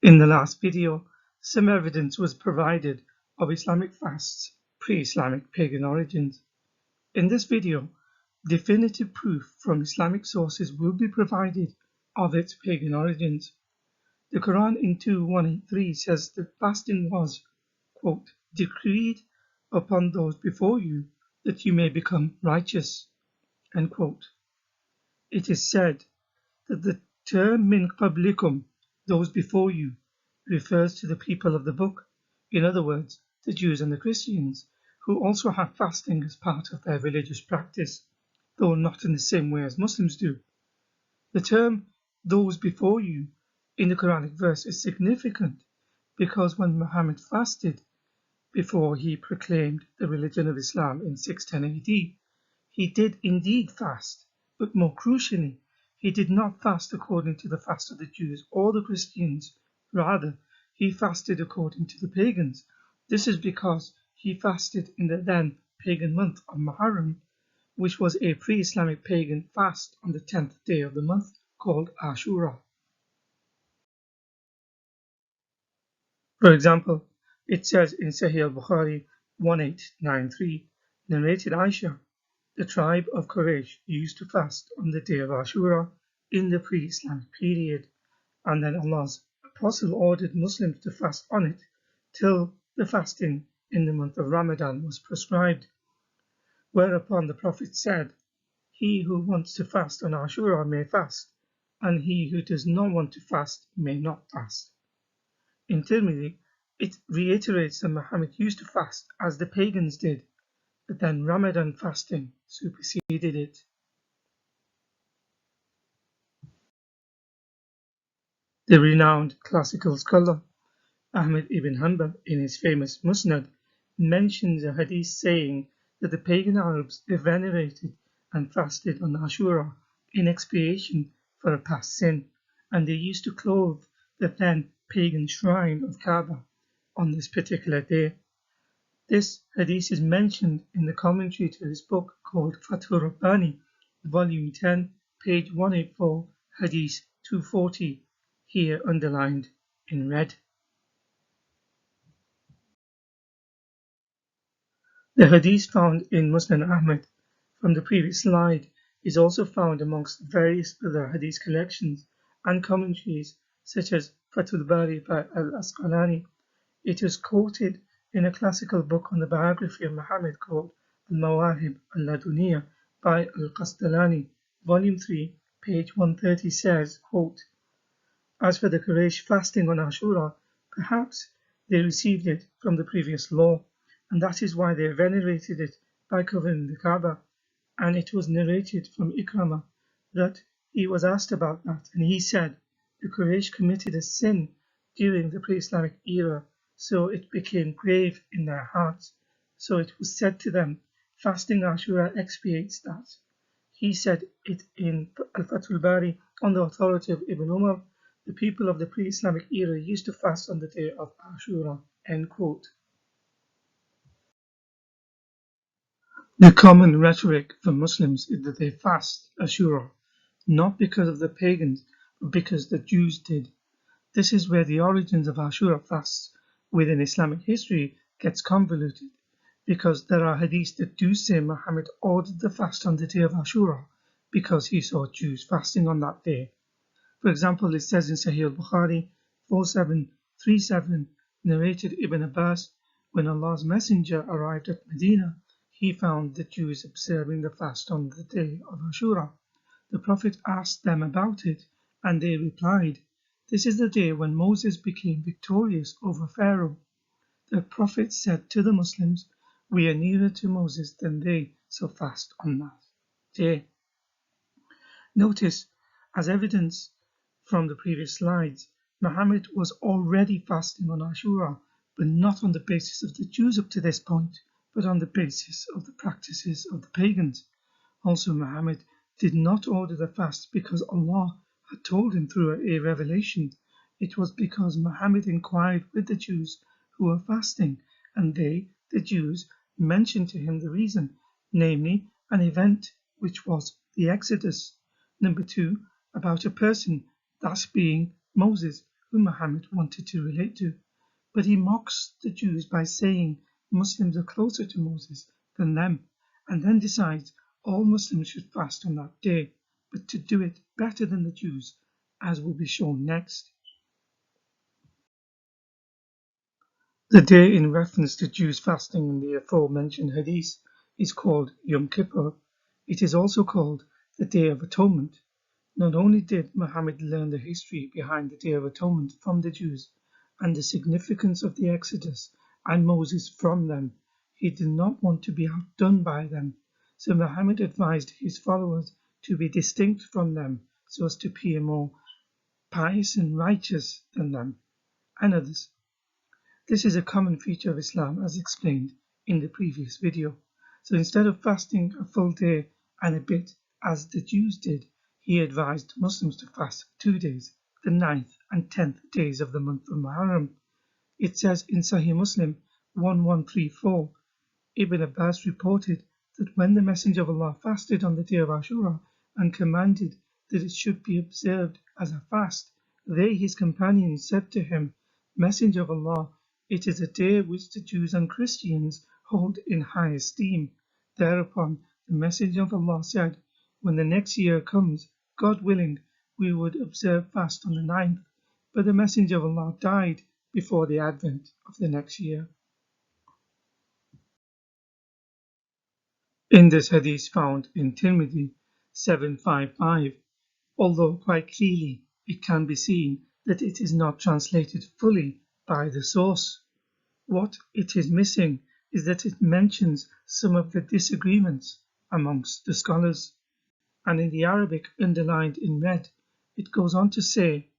In the last video, some evidence was provided of Islamic fasts' pre-Islamic pagan origins. In this video, definitive proof from Islamic sources will be provided of its pagan origins. The Quran in 2:183 says that fasting was, quote, decreed upon those before you that you may become righteous, end quote. It is said that the term min qablikum, those before you, refers to the people of the book, in other words, the Jews and the Christians, who also have fasting as part of their religious practice, though not in the same way as Muslims do. The term those before you in the Quranic verse is significant because when Muhammad fasted before he proclaimed the religion of Islam in 610 AD, he did indeed fast, but more crucially, he did not fast according to the fast of the Jews or the Christians. Rather, he fasted according to the pagans. This is because he fasted in the then pagan month of Muharram, which was a pre-Islamic pagan fast on the 10th day of the month called Ashura. For example, it says in Sahih al-Bukhari 1893, narrated Aisha, the tribe of Quraysh used to fast on the day of Ashura in the pre-Islamic period, and then Allah's Apostle ordered Muslims to fast on it till the fasting in the month of Ramadan was prescribed. Whereupon the Prophet said, he who wants to fast on Ashura may fast, and he who does not want to fast may not fast. In Tirmidhi, it reiterates that Muhammad used to fast as the pagans did, but then Ramadan fasting superseded it. The renowned classical scholar Ahmad ibn Hanbal in his famous Musnad mentions a hadith saying that the pagan Arabs venerated and fasted on Ashura in expiation for a past sin, and they used to clothe the then pagan shrine of Kaaba on this particular day. This hadith is mentioned in the commentary to his book called Fathur Rabbani, volume 10, page 184, hadith 240, here underlined in red. The hadith found in Musnad Ahmad from the previous slide is also found amongst various other hadith collections and commentaries such as Fathul Bari by Al-Asqalani. It is quoted in a classical book on the biography of Muhammad called Al-Mawahib al-Laduniya by Al-Qastalani, volume 3, page 130 says, quote, as for the Quraysh fasting on Ashura, perhaps they received it from the previous law, and that is why they venerated it by covering the Kaaba. And it was narrated from Ikramah that he was asked about that, and he said, the Quraysh committed a sin during the pre-Islamic era, so it became grave in their hearts. So it was said to them, fasting Ashura expiates that. He said it in Al-Fathul Bari on the authority of Ibn Umar, the people of the pre-Islamic era used to fast on the day of Ashura, end quote. The common rhetoric for Muslims is that they fast Ashura, not because of the pagans, but because the Jews did. This is where the origins of Ashura fasts within Islamic history gets convoluted, because there are hadiths that do say Muhammad ordered the fast on the day of Ashura because he saw Jews fasting on that day. For example, it says in Sahih al-Bukhari 4737, narrated Ibn Abbas, when Allah's Messenger arrived at Medina, he found the Jews observing the fast on the day of Ashura. The Prophet asked them about it, and they replied, this is the day when Moses became victorious over Pharaoh. The Prophet said to the Muslims, we are nearer to Moses than they, so fast on that day. Notice, as evidence from the previous slides, Muhammad was already fasting on Ashura, but not on the basis of the Jews up to this point, but on the basis of the practices of the pagans. Also, Muhammad did not order the fast because Allah had told him through a revelation. It was because Muhammad inquired with the Jews who were fasting, and they, the Jews, mentioned to him the reason, namely an event which was the Exodus. Number 2, about a person, that being Moses, who Muhammad wanted to relate to, but he mocks the Jews by saying Muslims are closer to Moses than them, and then decides all Muslims should fast on that day, but to do it better than the Jews, as will be shown next. The day in reference to Jews fasting in the aforementioned hadith is called Yom Kippur. It is also called the Day of Atonement. Not only did Muhammad learn the history behind the Day of Atonement from the Jews and the significance of the Exodus and Moses from them, he did not want to be outdone by them. So Muhammad advised his followers to be distinct from them so as to appear more pious and righteous than them and others. This is a common feature of Islam as explained in the previous video. So instead of fasting a full day and a bit as the Jews did, he advised Muslims to fast 2 days, the 9th and 10th days of the month of Muharram. It says in Sahih Muslim 1134, Ibn Abbas reported that when the Messenger of Allah fasted on the day of Ashura and commanded that it should be observed as a fast, they, his companions, said to him, Messenger of Allah, it is a day which the Jews and Christians hold in high esteem. Thereupon the Messenger of Allah said, when the next year comes, God willing, we would observe fast on the 9th. But the Messenger of Allah died before the advent of the next year. In this hadith found in Tirmidhi 755, although quite clearly it can be seen that it is not translated fully by the source. What it is missing is that it mentions some of the disagreements amongst the scholars, and in the Arabic underlined in red, it goes on to say,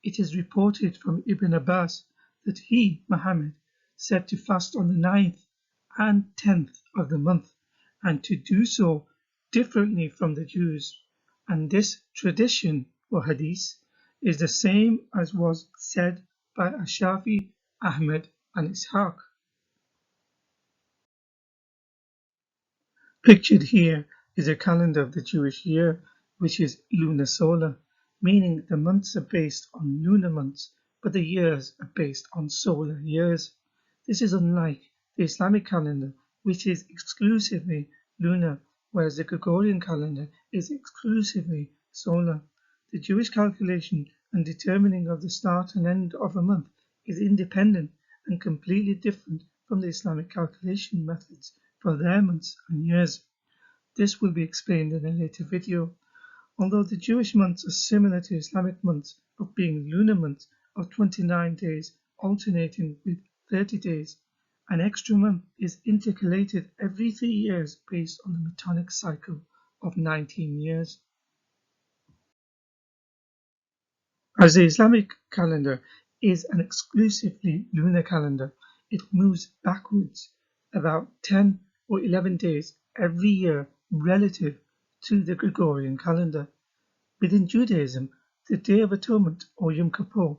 it is reported from Ibn Abbas that he, Muhammad, said to fast on the 9th and 10th of the month, and to do so differently from the Jews. And this tradition, or hadith, is the same as was said by Ashafi, Ahmed, and Ishaq. Pictured here is a calendar of the Jewish year, which is lunisolar, meaning the months are based on lunar months, but the years are based on solar years. This is unlike the Islamic calendar, which is exclusively lunar, whereas the Gregorian calendar is exclusively solar. The Jewish calculation and determining of the start and end of a month is independent and completely different from the Islamic calculation methods for their months and years. This will be explained in a later video. Although the Jewish months are similar to Islamic months of being lunar months of 29 days alternating with 30 days, an extra month is intercalated every 3 years based on the Metonic cycle of 19 years. As the Islamic calendar is an exclusively lunar calendar, it moves backwards about 10 or 11 days every year relative to the Gregorian calendar. Within Judaism, the Day of Atonement, or Yom Kippur,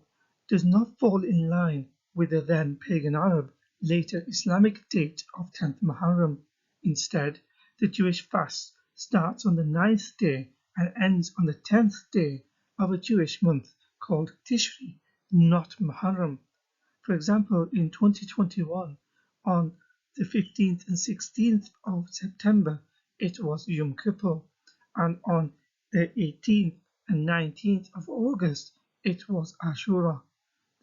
does not fall in line with the then pagan Arab, later Islamic date of 10th Muharram. Instead, the Jewish fast starts on the 9th day and ends on the 10th day of a Jewish month called Tishri, not Muharram. For example, in 2021, on the 15th and 16th of September, it was Yom Kippur, and on the 18th and 19th of August, it was Ashura.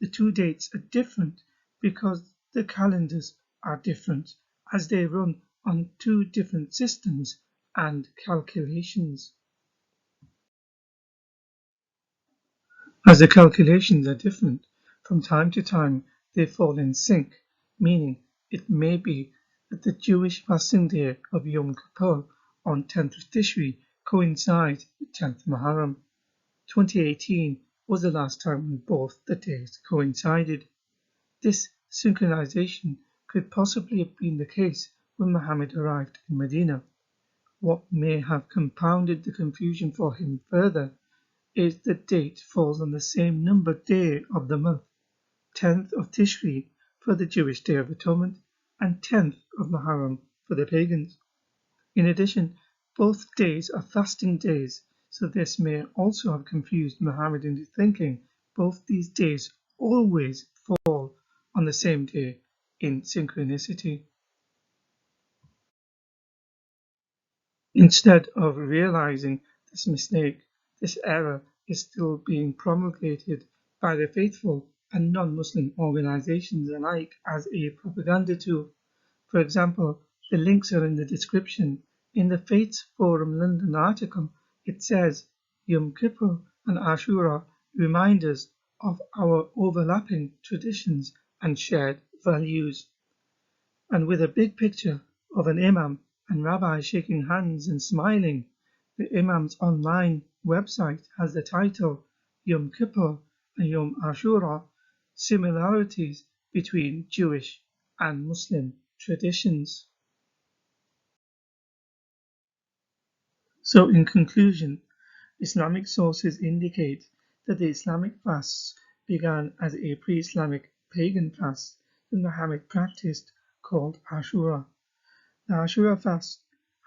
The two dates are different because the calendars are different, as they run on two different systems and calculations. As the calculations are different, from time to time they fall in sync, meaning it may be that the Jewish fasting day of Yom Kippur on 10th of Tishri coincides with 10th Muharram. 2018 was the last time when both the days coincided. This synchronization could possibly have been the case when Muhammad arrived in Medina. What may have compounded the confusion for him further is the date falls on the same numbered day of the month, 10th of Tishri for the Jewish Day of Atonement and 10th of Muharram for the pagans. In addition, both days are fasting days, so this may also have confused Muhammad into thinking both these days always fall on the same day in synchronicity. Instead of realizing this mistake, this error is still being promulgated by the faithful and non-Muslim organizations alike as a propaganda tool. For example, the links are in the description. In the Faiths Forum London article, it says Yom Kippur and Ashura remind us of our overlapping traditions and shared values. And with a big picture of an imam and rabbi shaking hands and smiling, the imam's online website has the title Yom Kippur and Yom Ashura, Similarities between Jewish and Muslim traditions. So in conclusion, Islamic sources indicate that the Islamic fasts began as a pre-Islamic pagan fast that Muhammad practiced called Ashura. The Ashura fast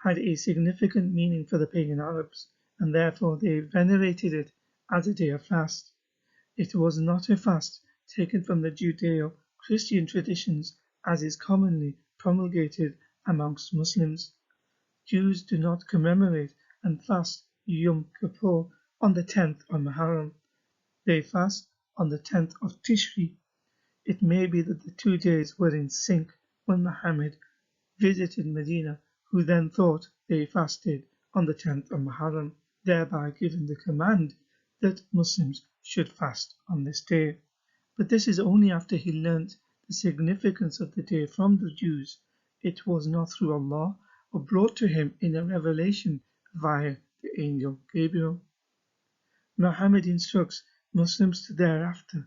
had a significant meaning for the pagan Arabs, and therefore they venerated it as a day of fast. It was not a fast taken from the Judeo-Christian traditions as is commonly promulgated amongst Muslims. Jews do not commemorate and fast Yom Kippur on the 10th of Muharram. They fast on the 10th of Tishri. It may be that the 2 days were in sync when Muhammad visited Medina, who then thought they fasted on the 10th of Muharram, thereby giving the command that Muslims should fast on this day. But this is only after he learnt the significance of the day from the Jews. It was not through Allah or brought to him in a revelation via the angel Gabriel. Muhammad instructs Muslims to thereafter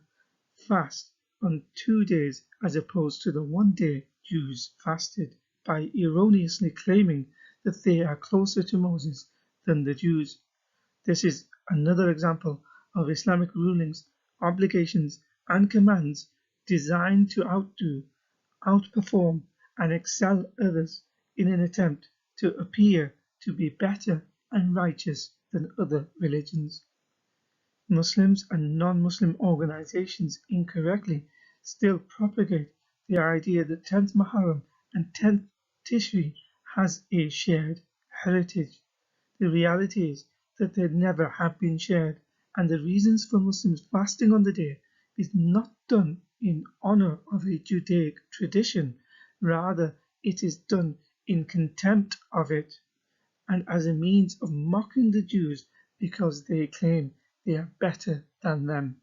fast on 2 days as opposed to the 1 day Jews fasted by erroneously claiming that they are closer to Moses than the Jews. This is another example of Islamic rulings, obligations and commands designed to outdo, outperform and excel others in an attempt to appear to be better and righteous than other religions. Muslims and non-Muslim organizations incorrectly still propagate the idea that 10th Muharram and 10th Tishri has a shared heritage. The reality is that they never have been shared, and the reasons for Muslims fasting on the day is not done in honor of a Judaic tradition, rather it is done in contempt of it and as a means of mocking the Jews because they claim they are better than them.